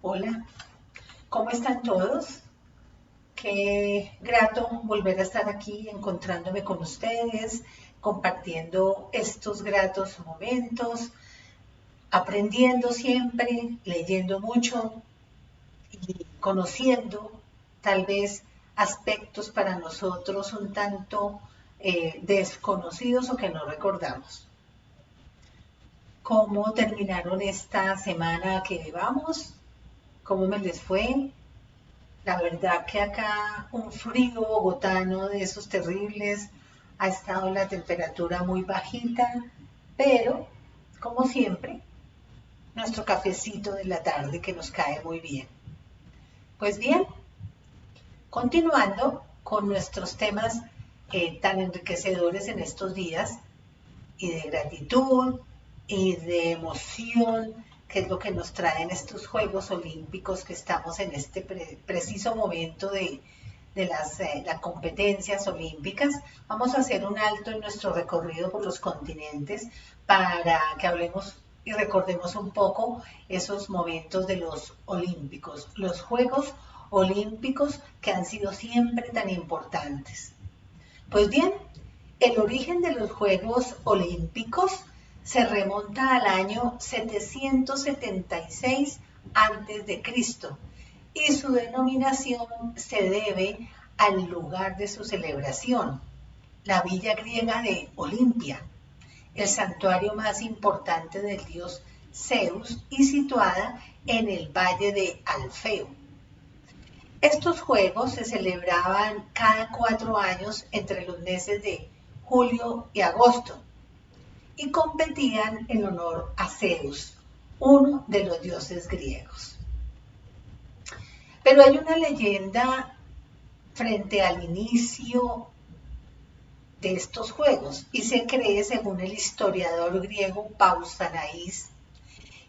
Hola, ¿cómo están todos? Qué grato volver a estar aquí encontrándome con ustedes, compartiendo estos gratos momentos, aprendiendo siempre, leyendo mucho y conociendo tal vez aspectos para nosotros un tanto desconocidos o que no recordamos. ¿Cómo terminaron esta semana que llevamos? ¿Cómo me les fue? La verdad que acá un frío bogotano de esos terribles, ha estado la temperatura muy bajita, pero como siempre, nuestro cafecito de la tarde que nos cae muy bien. Pues bien, continuando con nuestros temas tan enriquecedores en estos días y de gratitud y de emoción, que es lo que nos traen estos Juegos Olímpicos que estamos en este preciso momento de las competencias olímpicas. Vamos a hacer un alto en nuestro recorrido por los continentes para que hablemos y recordemos un poco esos momentos de los olímpicos, los Juegos Olímpicos que han sido siempre tan importantes. Pues bien, el origen de los Juegos Olímpicos se remonta al año 776 a.C. y su denominación se debe al lugar de su celebración, la villa griega de Olimpia, el santuario más importante del dios Zeus y situada en el valle de Alfeo. Estos juegos se celebraban cada 4 años entre los meses de julio y agosto y competían en honor a Zeus, uno de los dioses griegos. Pero hay una leyenda frente al inicio de estos juegos y se cree, según el historiador griego Pausanias,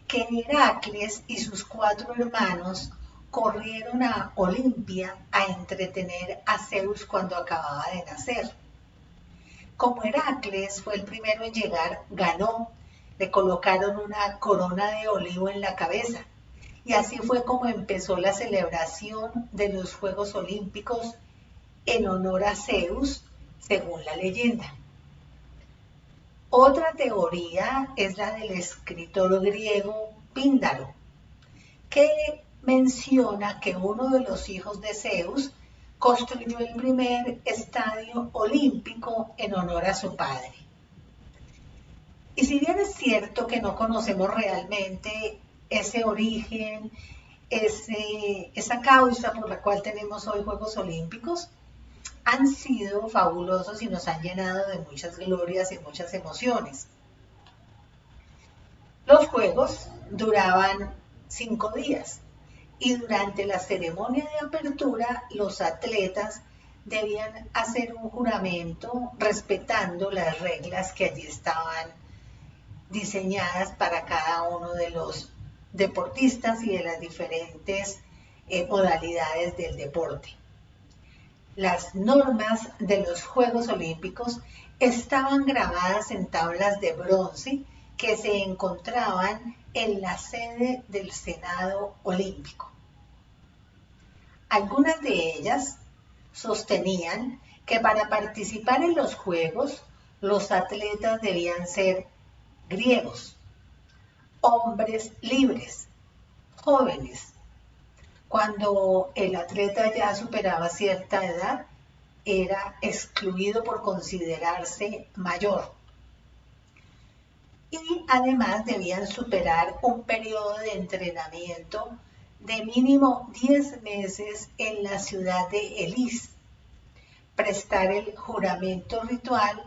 que Heracles y sus 4 hermanos corrieron a Olimpia a entretener a Zeus cuando acababa de nacer. Como Heracles fue el primero en llegar, ganó, le colocaron una corona de olivo en la cabeza y así fue como empezó la celebración de los Juegos Olímpicos en honor a Zeus, según la leyenda. Otra teoría es la del escritor griego Píndaro, que menciona que uno de los hijos de Zeus construyó el primer estadio olímpico en honor a su padre. Y si bien es cierto que no conocemos realmente ese origen, esa causa por la cual tenemos hoy Juegos Olímpicos, han sido fabulosos y nos han llenado de muchas glorias y muchas emociones. Los Juegos duraban 5 días y durante la ceremonia de apertura los atletas debían hacer un juramento respetando las reglas que allí estaban diseñadas para cada uno de los deportistas y de las diferentes modalidades del deporte. Las normas de los Juegos Olímpicos estaban grabadas en tablas de bronce que se encontraban en la sede del Senado Olímpico. Algunas de ellas sostenían que para participar en los Juegos, los atletas debían ser griegos, hombres libres, jóvenes. Cuando el atleta ya superaba cierta edad, era excluido por considerarse mayor. Y además debían superar un periodo de entrenamiento de mínimo 10 meses en la ciudad de Elis, prestar el juramento ritual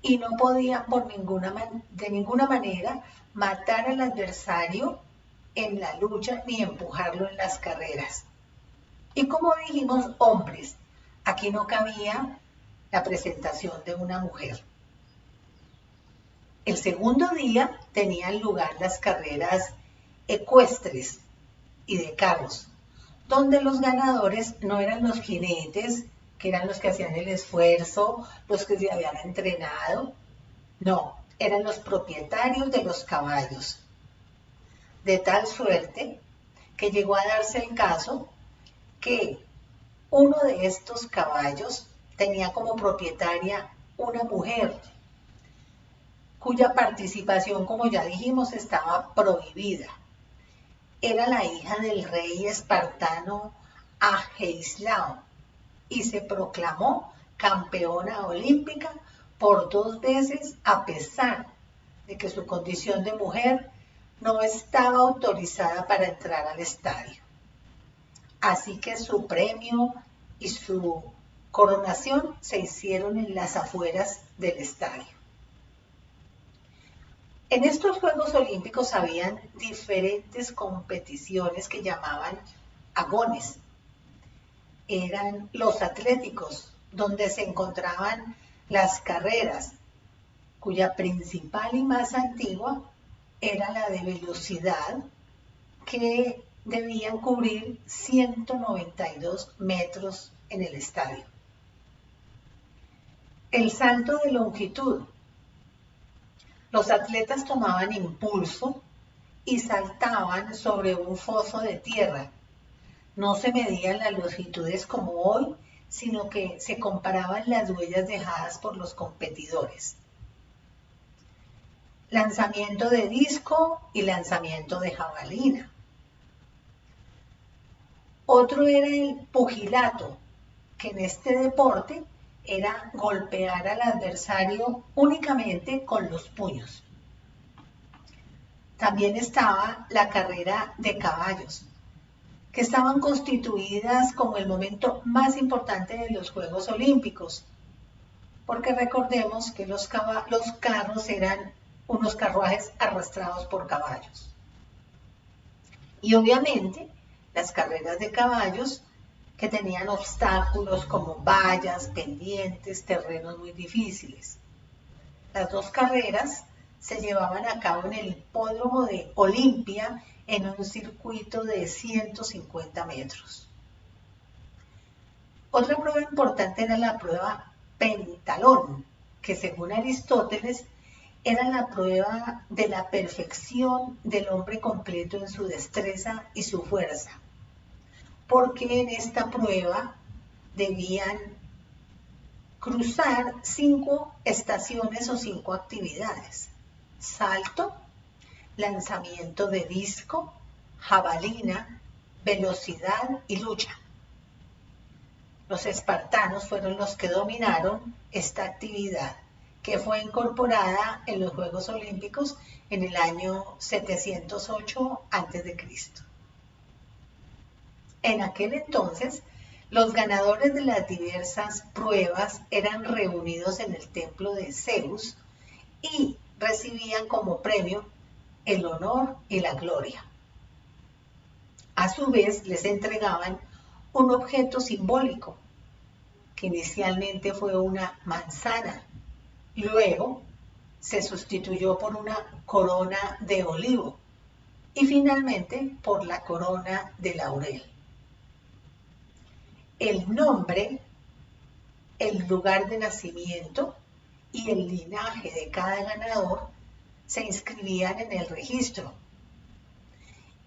y no podían de ninguna manera matar al adversario en la lucha ni empujarlo en las carreras. Y como dijimos, hombres, aquí no cabía la presentación de una mujer. El segundo día tenían lugar las carreras ecuestres y de carros, donde los ganadores no eran los jinetes, que eran los que hacían el esfuerzo, los que se habían entrenado, no, eran los propietarios de los caballos. De tal suerte que llegó a darse el caso que uno de estos caballos tenía como propietaria una mujer cuya participación, como ya dijimos, estaba prohibida. Era la hija del rey espartano Ageislao y se proclamó campeona olímpica por 2 veces a pesar de que su condición de mujer no estaba autorizada para entrar al estadio. Así que su premio y su coronación se hicieron en las afueras del estadio. En estos Juegos Olímpicos habían diferentes competiciones que llamaban agones. Eran los atléticos, donde se encontraban las carreras, cuya principal y más antigua era la de velocidad, que debían cubrir 192 metros en el estadio. El salto de longitud. Los atletas tomaban impulso y saltaban sobre un foso de tierra. No se medían las longitudes como hoy, sino que se comparaban las huellas dejadas por los competidores. Lanzamiento de disco y lanzamiento de jabalina. Otro era el pugilato, que en este deporte era golpear al adversario únicamente con los puños. También estaba la carrera de caballos, que estaban constituidas como el momento más importante de los Juegos Olímpicos, porque recordemos que los carros eran unos carruajes arrastrados por caballos. Y obviamente las carreras de caballos que tenían obstáculos como vallas, pendientes, terrenos muy difíciles. Las 2 carreras se llevaban a cabo en el hipódromo de Olimpia en un circuito de 150 metros. Otra prueba importante era la prueba pentalón, que según Aristóteles era la prueba de la perfección del hombre completo en su destreza y su fuerza, porque en esta prueba debían cruzar 5 estaciones o 5 actividades: salto, lanzamiento de disco, jabalina, velocidad y lucha. Los espartanos fueron los que dominaron esta actividad, que fue incorporada en los Juegos Olímpicos en el año 708 a.C. En aquel entonces, los ganadores de las diversas pruebas eran reunidos en el templo de Zeus y recibían como premio el honor y la gloria. A su vez, les entregaban un objeto simbólico, que inicialmente fue una manzana, luego se sustituyó por una corona de olivo y finalmente por la corona de laurel. El nombre, el lugar de nacimiento y el linaje de cada ganador se inscribían en el registro.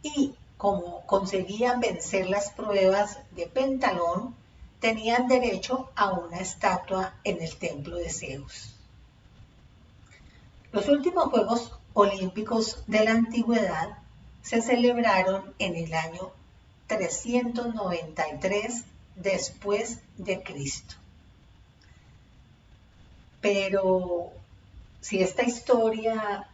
Y como conseguían vencer las pruebas de pentalón, tenían derecho a una estatua en el templo de Zeus. Los últimos Juegos Olímpicos de la Antigüedad se celebraron en el año 393 después de Cristo. Pero si esta historia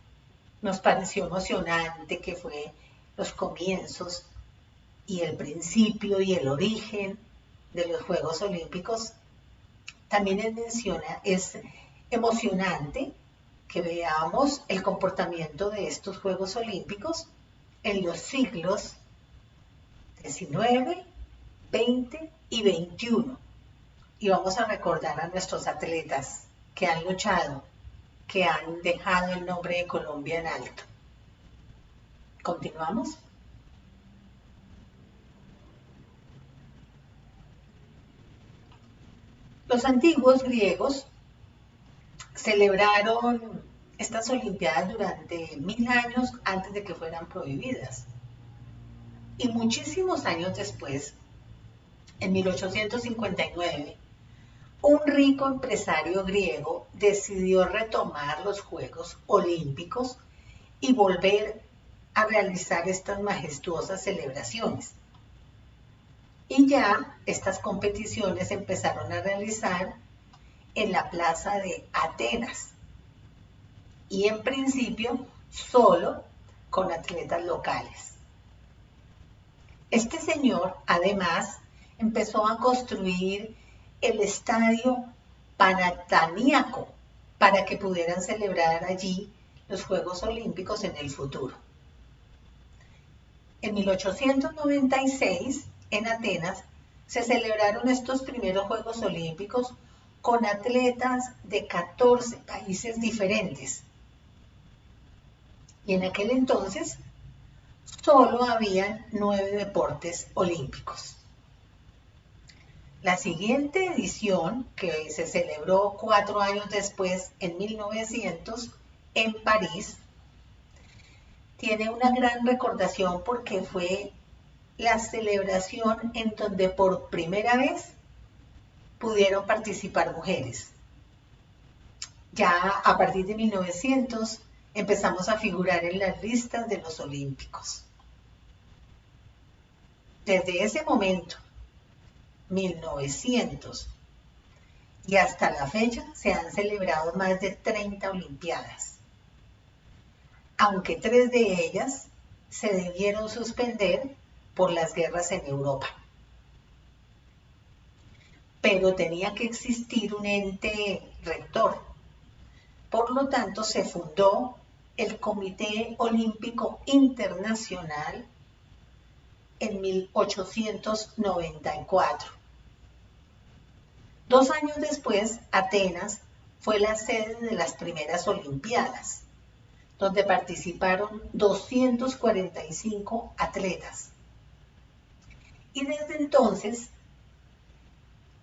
nos pareció emocionante, que fue los comienzos y el principio y el origen de los Juegos Olímpicos, también es emocionante que veamos el comportamiento de estos Juegos Olímpicos en los siglos XIX, XX y XXI. Y vamos a recordar a nuestros atletas que han luchado, que han dejado el nombre de Colombia en alto. ¿Continuamos? Los antiguos griegos celebraron estas Olimpiadas durante 1000 años antes de que fueran prohibidas. Y muchísimos años después, en 1859, un rico empresario griego decidió retomar los Juegos Olímpicos y volver a realizar estas majestuosas celebraciones. Y ya estas competiciones empezaron a realizar en la plaza de Atenas y en principio solo con atletas locales. Este señor además empezó a construir el estadio Panathinaiko para que pudieran celebrar allí los Juegos Olímpicos en el futuro. En 1896, en Atenas, se celebraron estos primeros Juegos Olímpicos con atletas de 14 países diferentes. Y en aquel entonces solo habían 9 deportes olímpicos. La siguiente edición, que se celebró 4 años después, en 1900, en París, tiene una gran recordación porque fue la celebración en donde por primera vez pudieron participar mujeres. Ya a partir de 1900 empezamos a figurar en las listas de los olímpicos. Desde ese momento, 1900, y hasta la fecha se han celebrado más de 30 olimpiadas, aunque 3 de ellas se debieron suspender por las guerras en Europa. Pero tenía que existir un ente rector. Por lo tanto, se fundó el Comité Olímpico Internacional en 1894. 2 años después, Atenas fue la sede de las primeras Olimpiadas, donde participaron 245 atletas. Y desde entonces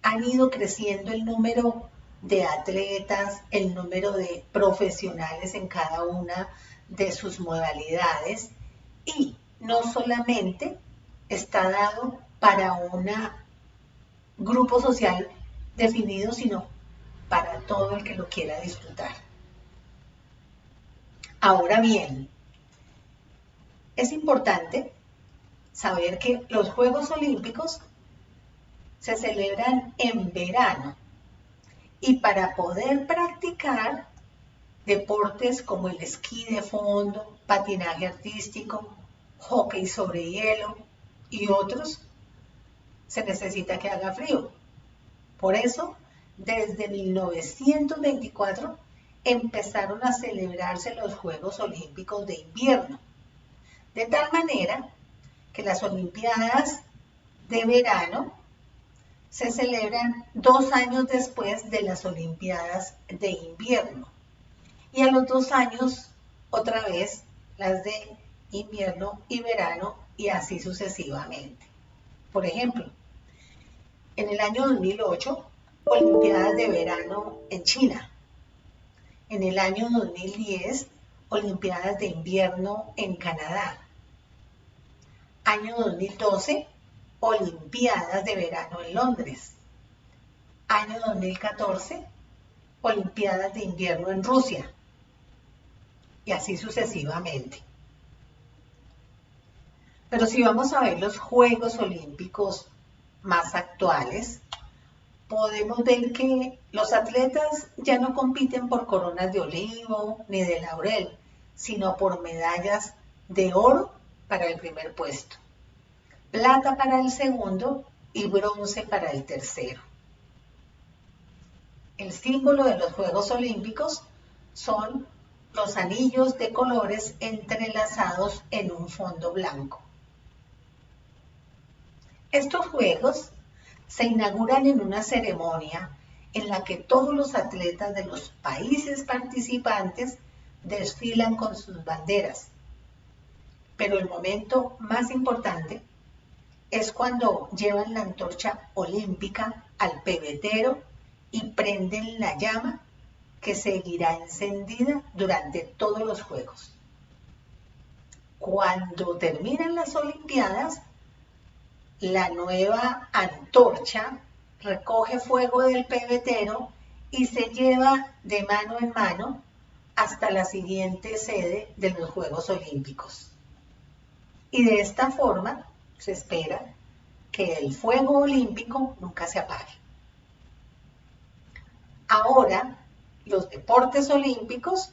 han ido creciendo el número de atletas, el número de profesionales en cada una de sus modalidades, y no solamente está dado para un grupo social definido, sino para todo el que lo quiera disfrutar. Ahora bien, es importante saber que los Juegos Olímpicos se celebran en verano y para poder practicar deportes como el esquí de fondo, patinaje artístico, hockey sobre hielo y otros, se necesita que haga frío. Por eso, desde 1924 empezaron a celebrarse los Juegos Olímpicos de invierno, de tal manera que las Olimpiadas de verano se celebran 2 años después de las Olimpiadas de invierno. Y a los 2 años, otra vez, las de invierno y verano, y así sucesivamente. Por ejemplo, en el año 2008, Olimpiadas de verano en China. En el año 2010, Olimpiadas de invierno en Canadá. Año 2012, Olimpiadas de verano en Londres. Año 2014, Olimpiadas de invierno en Rusia. Y así sucesivamente. Pero si vamos a ver los Juegos Olímpicos más actuales, podemos ver que los atletas ya no compiten por coronas de olivo ni de laurel, sino por medallas de oro para el primer puesto, plata para el segundo y bronce para el tercero. El símbolo de los Juegos Olímpicos son los anillos de colores entrelazados en un fondo blanco. Estos Juegos se inauguran en una ceremonia en la que todos los atletas de los países participantes desfilan con sus banderas. Pero el momento más importante es cuando llevan la antorcha olímpica al pebetero y prenden la llama que seguirá encendida durante todos los Juegos. Cuando terminan las Olimpiadas, la nueva antorcha recoge fuego del pebetero y se lleva de mano en mano hasta la siguiente sede de los Juegos Olímpicos. Y de esta forma se espera que el fuego olímpico nunca se apague. Ahora, los deportes olímpicos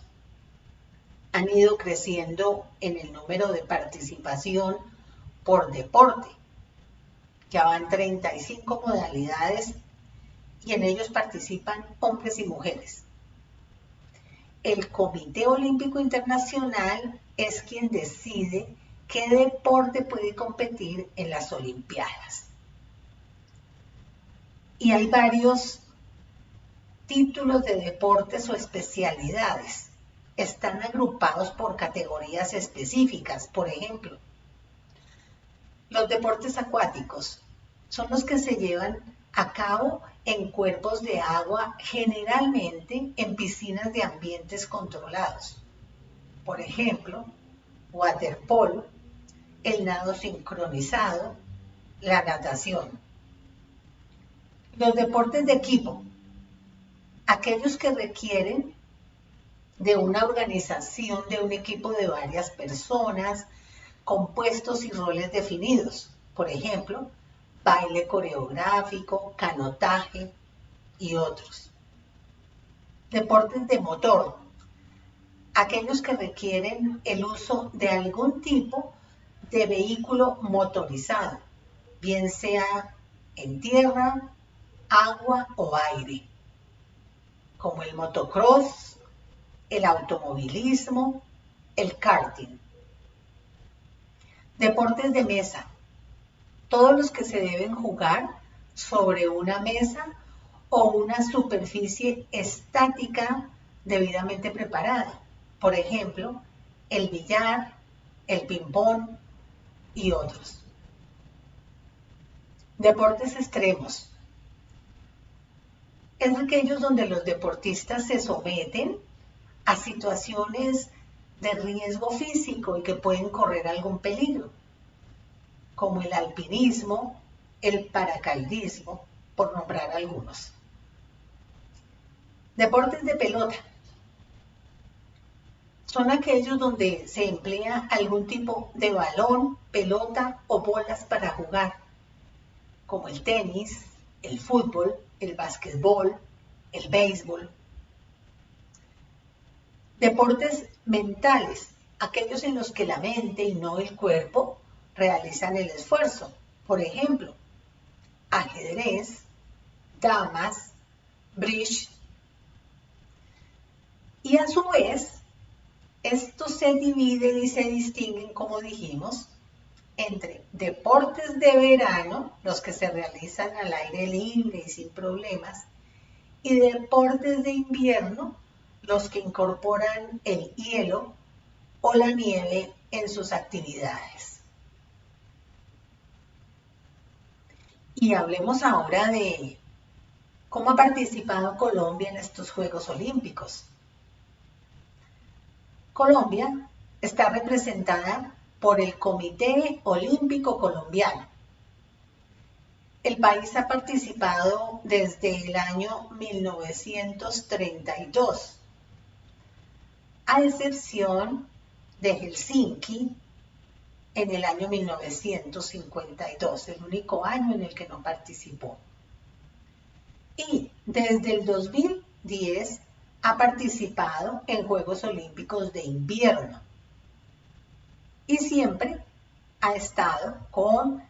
han ido creciendo en el número de participación por deporte. Ya van 35 modalidades y en ellos participan hombres y mujeres. El Comité Olímpico Internacional es quien decide qué deporte puede competir en las Olimpiadas. Y hay varios títulos de deportes o especialidades. Están agrupados por categorías específicas. Por ejemplo, los deportes acuáticos son los que se llevan a cabo en cuerpos de agua, generalmente en piscinas de ambientes controlados. Por ejemplo, waterpolo, el nado sincronizado, la natación. Los deportes de equipo, aquellos que requieren de una organización de un equipo de varias personas, con puestos y roles definidos. Por ejemplo, baile coreográfico, canotaje y otros. Deportes de motor, aquellos que requieren el uso de algún tipo de vehículo motorizado, bien sea en tierra, agua o aire, como el motocross, el automovilismo, el karting. Deportes de mesa, todos los que se deben jugar sobre una mesa o una superficie estática debidamente preparada. Por ejemplo, el billar, el ping-pong y otros. Deportes extremos. Es aquellos donde los deportistas se someten a situaciones de riesgo físico y que pueden correr algún peligro, como el alpinismo, el paracaidismo, por nombrar algunos. Deportes de pelota. Son aquellos donde se emplea algún tipo de balón, pelota o bolas para jugar, como el tenis, el fútbol, el básquetbol, el béisbol. Deportes mentales, aquellos en los que la mente y no el cuerpo realizan el esfuerzo. Por ejemplo, ajedrez, damas, bridge. Y a su vez, estos se dividen y se distinguen, como dijimos, entre deportes de verano, los que se realizan al aire libre y sin problemas, y deportes de invierno, los que incorporan el hielo o la nieve en sus actividades. Y hablemos ahora de cómo ha participado Colombia en estos Juegos Olímpicos. Colombia está representada por el Comité Olímpico Colombiano. El país ha participado desde el año 1932, a excepción de Helsinki en el año 1952, el único año en el que no participó. Y desde el 2010 ha participado en Juegos Olímpicos de Invierno y siempre ha estado con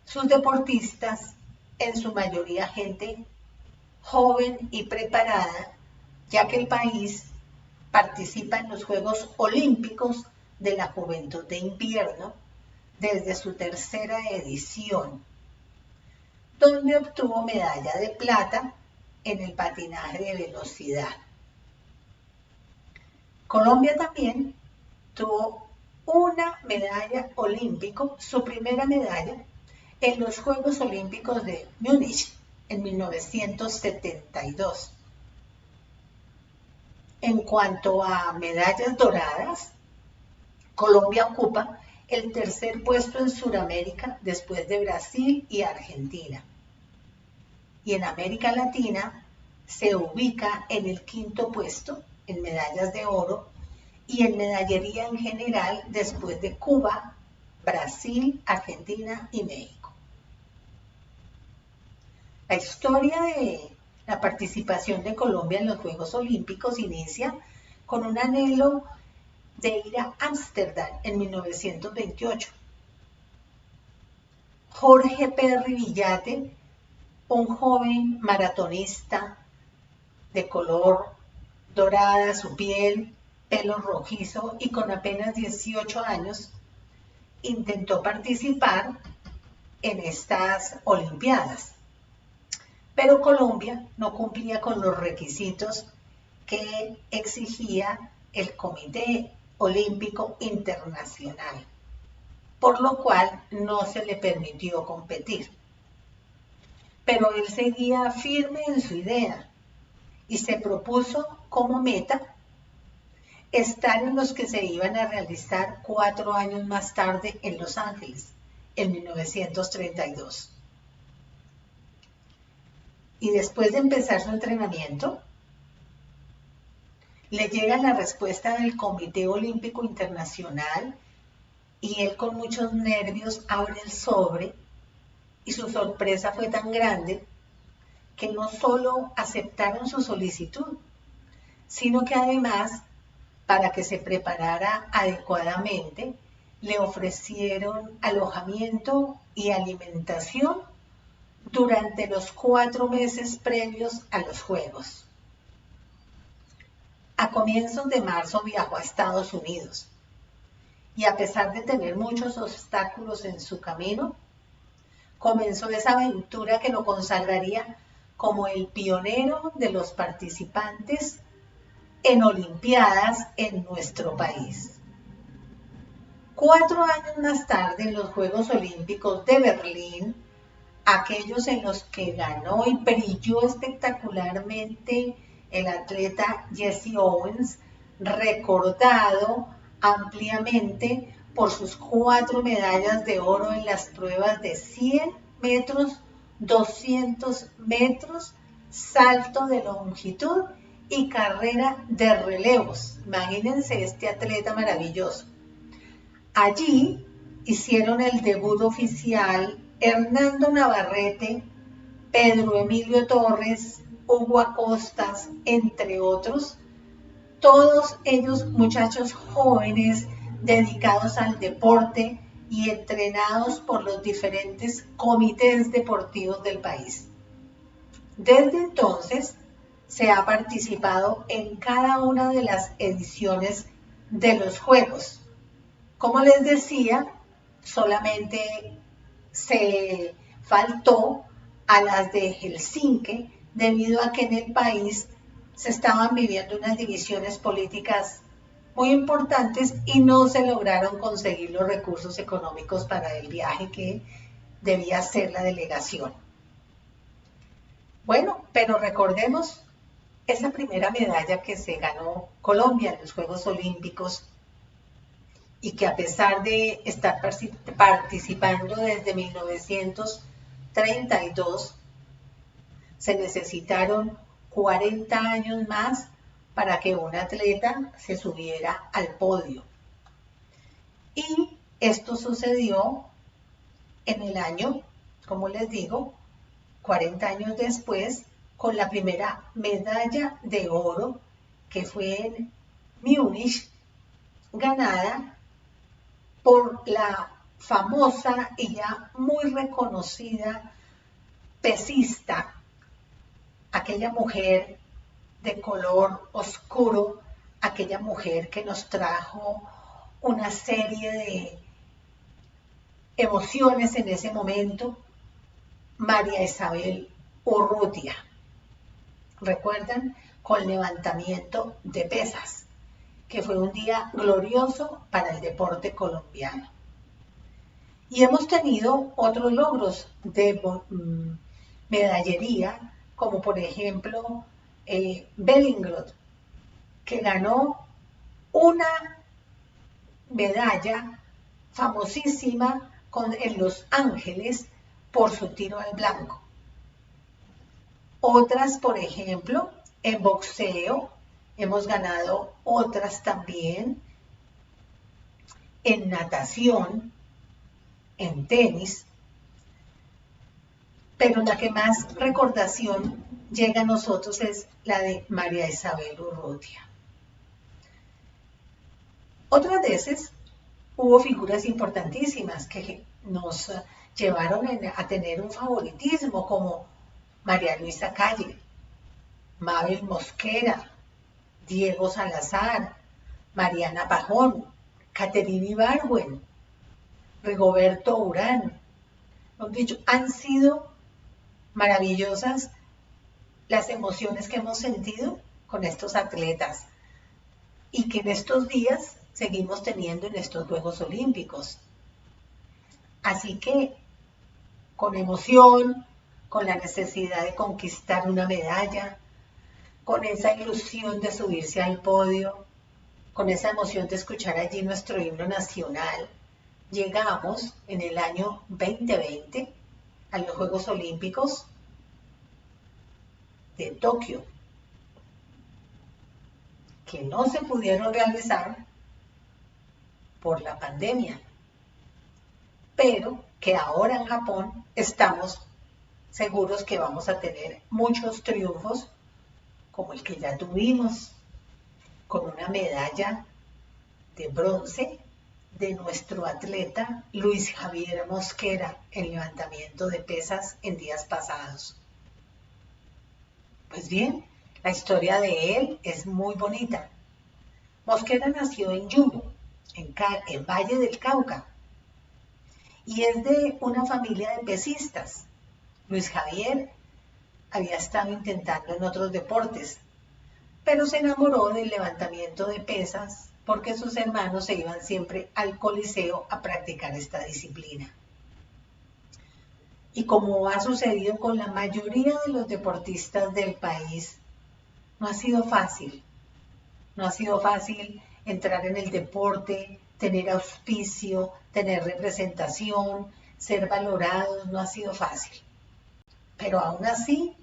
sus deportistas, en su mayoría gente joven y preparada, ya que el país participa en los Juegos Olímpicos de la Juventud de Invierno desde su tercera edición, donde obtuvo medalla de plata en el patinaje de velocidad. Colombia también tuvo una medalla olímpica, su primera medalla, en los Juegos Olímpicos de Múnich en 1972. En cuanto a medallas doradas, Colombia ocupa el tercer puesto en Sudamérica después de Brasil y Argentina. Y en América Latina se ubica en el quinto puesto en medallas de oro y en medallería en general después de Cuba, Brasil, Argentina y México. La historia de la participación de Colombia en los Juegos Olímpicos inicia con un anhelo de ir a Ámsterdam en 1928. Jorge Perry Villate, un joven maratonista de color dorada su piel, pelo rojizo y con apenas 18 años, intentó participar en estas Olimpiadas. Pero Colombia no cumplía con los requisitos que exigía el Comité Olímpico Internacional, por lo cual no se le permitió competir. Pero él seguía firme en su idea y se propuso como meta estar en los que se iban a realizar 4 años más tarde en Los Ángeles, en 1932. Y después de empezar su entrenamiento, le llega la respuesta del Comité Olímpico Internacional y él con muchos nervios abre el sobre y su sorpresa fue tan grande que no solo aceptaron su solicitud, sino que además, para que se preparara adecuadamente, le ofrecieron alojamiento y alimentación durante los 4 meses previos a los Juegos. A comienzos de marzo viajó a Estados Unidos y a pesar de tener muchos obstáculos en su camino, comenzó esa aventura que lo consagraría como el pionero de los participantes en Olimpiadas en nuestro país. 4 años más tarde, en los Juegos Olímpicos de Berlín, aquellos en los que ganó y brilló espectacularmente el atleta Jesse Owens, recordado ampliamente por sus 4 medallas de oro en las pruebas de 100 metros, 200 metros, salto de longitud y carrera de relevos. Imagínense este atleta maravilloso. Allí hicieron el debut oficial Hernando Navarrete, Pedro Emilio Torres, Hugo Acostas, entre otros, todos ellos muchachos jóvenes dedicados al deporte y entrenados por los diferentes comités deportivos del país. Desde entonces se ha participado en cada una de las ediciones de los Juegos. Como les decía, solamente se faltó a las de Helsinki debido a que en el país se estaban viviendo unas divisiones políticas muy importantes y no se lograron conseguir los recursos económicos para el viaje que debía hacer la delegación. Bueno, pero recordemos esa primera medalla que se ganó Colombia en los Juegos Olímpicos y que a pesar de estar participando desde 1932, se necesitaron 40 años más para que un atleta se subiera al podio. Y esto sucedió en el año, como les digo, 40 años después, con la primera medalla de oro que fue en Múnich, ganada por la famosa y ya muy reconocida pesista, aquella mujer de color oscuro, aquella mujer que nos trajo una serie de emociones en ese momento, María Isabel Urrutia. ¿Recuerdan? Con levantamiento de pesas, que fue un día glorioso para el deporte colombiano. Y hemos tenido otros logros de medallería, como por ejemplo Bellingrod, que ganó una medalla famosísima en Los Ángeles por su tiro al blanco. Otras, por ejemplo, en boxeo, hemos ganado otras también, en natación, en tenis, pero la que más recordación llega a nosotros es la de María Isabel Urrutia. Otras veces hubo figuras importantísimas que nos llevaron a tener un favoritismo, como María Luisa Calle, Mabel Mosquera, Diego Salazar, Mariana Pajón, Caterina Ibargüen, Rigoberto Urán. Han sido maravillosas las emociones que hemos sentido con estos atletas y que en estos días seguimos teniendo en estos Juegos Olímpicos. Así que con emoción, con la necesidad de conquistar una medalla, con esa ilusión de subirse al podio, con esa emoción de escuchar allí nuestro himno nacional, llegamos en el año 2020 a los Juegos Olímpicos de Tokio, que no se pudieron realizar por la pandemia, pero que ahora en Japón estamos seguros que vamos a tener muchos triunfos, como el que ya tuvimos, con una medalla de bronce de nuestro atleta Luis Javier Mosquera en levantamiento de pesas en días pasados. Pues bien, la historia de él es muy bonita. Mosquera nació en Yugo, en Valle del Cauca, y es de una familia de pesistas. Luis Javier había estado intentando en otros deportes, pero se enamoró del levantamiento de pesas porque sus hermanos se iban siempre al Coliseo a practicar esta disciplina. Y como ha sucedido con la mayoría de los deportistas del país, no ha sido fácil. No ha sido fácil entrar en el deporte, tener auspicio, tener representación, ser valorados, no ha sido fácil. Pero aún así,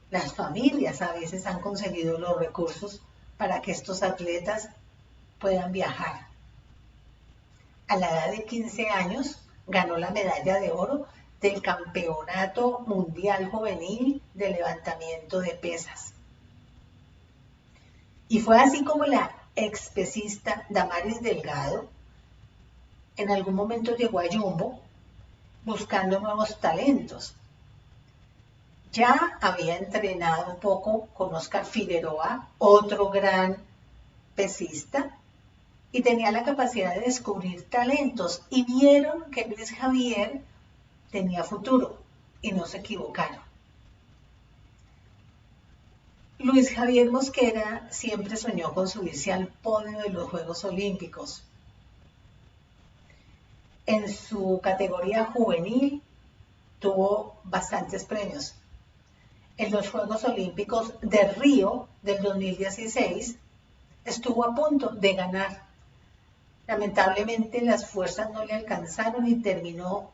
las familias a veces han conseguido los recursos para que estos atletas puedan viajar. A la edad de 15 años ganó la medalla de oro del Campeonato Mundial Juvenil de Levantamiento de Pesas. Y fue así como la expesista Damaris Delgado en algún momento llegó a Jumbo buscando nuevos talentos. Ya había entrenado un poco con Oscar Figueroa, otro gran pesista, y tenía la capacidad de descubrir talentos y vieron que Luis Javier tenía futuro y no se equivocaron. Luis Javier Mosquera siempre soñó con subirse al podio de los Juegos Olímpicos. En su categoría juvenil tuvo bastantes premios. En los Juegos Olímpicos de Río del 2016 estuvo a punto de ganar. Lamentablemente las fuerzas no le alcanzaron y terminó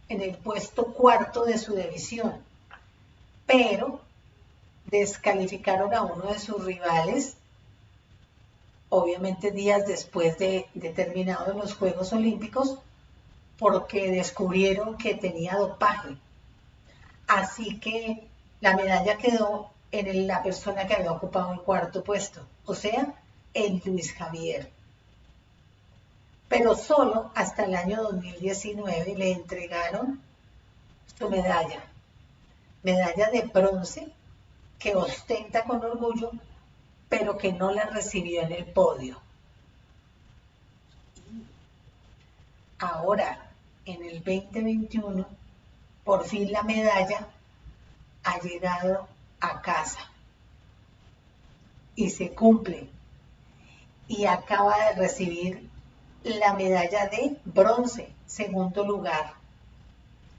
en el puesto 4 de su división. Pero descalificaron a uno de sus rivales, obviamente días después de terminados los Juegos Olímpicos, porque descubrieron que tenía dopaje. Así que la medalla quedó en la persona que había ocupado el cuarto puesto, o sea, en Luis Javier. Pero solo hasta el año 2019 le entregaron su medalla de bronce, que ostenta con orgullo, pero que no la recibió en el podio. Ahora, en el 2021, por fin la medalla ha llegado a casa y se cumple, y acaba de recibir la medalla de bronce, segundo lugar.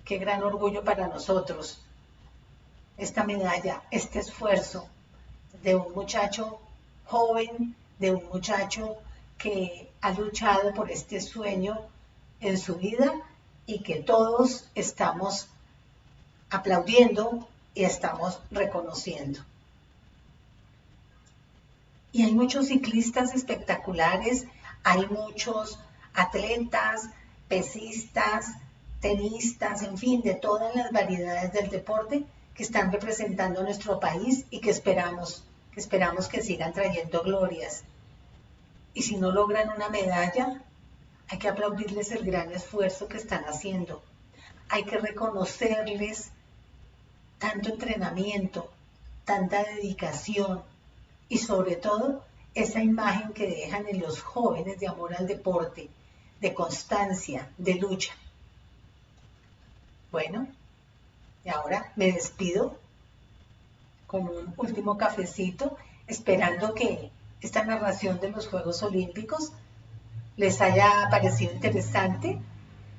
Qué gran orgullo para nosotros esta medalla, este esfuerzo de un muchacho joven, de un muchacho que ha luchado por este sueño en su vida y que todos estamos aplaudiendo y estamos reconociendo. Y hay muchos ciclistas espectaculares, hay muchos atletas, pesistas, tenistas, en fin, de todas las variedades del deporte que están representando a nuestro país y que esperamos que sigan trayendo glorias. Y si no logran una medalla, hay que aplaudirles el gran esfuerzo que están haciendo. Hay que reconocerles tanto entrenamiento, tanta dedicación y sobre todo esa imagen que dejan en los jóvenes de amor al deporte, de constancia, de lucha. Bueno, y ahora me despido con un último cafecito, esperando que esta narración de los Juegos Olímpicos les haya parecido interesante,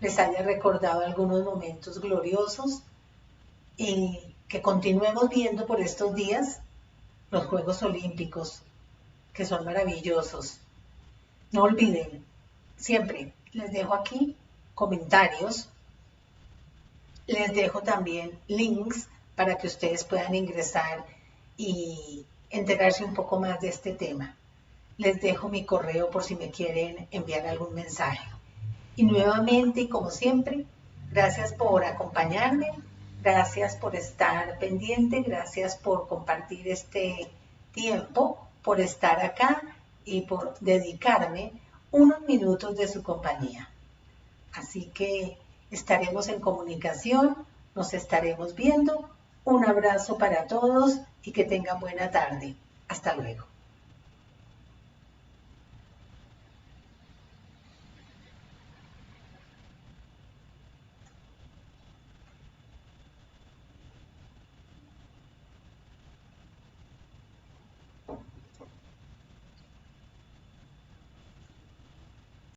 les haya recordado algunos momentos gloriosos y que continuemos viendo por estos días los Juegos Olímpicos, que son maravillosos. No olviden, siempre les dejo aquí comentarios, les dejo también links para que ustedes puedan ingresar y enterarse un poco más de este tema. Les dejo mi correo por si me quieren enviar algún mensaje. Y nuevamente, y como siempre, gracias por acompañarme, gracias por estar pendiente, gracias por compartir este tiempo, por estar acá y por dedicarme unos minutos de su compañía. Así que estaremos en comunicación, nos estaremos viendo. Un abrazo para todos y que tengan buena tarde. Hasta luego.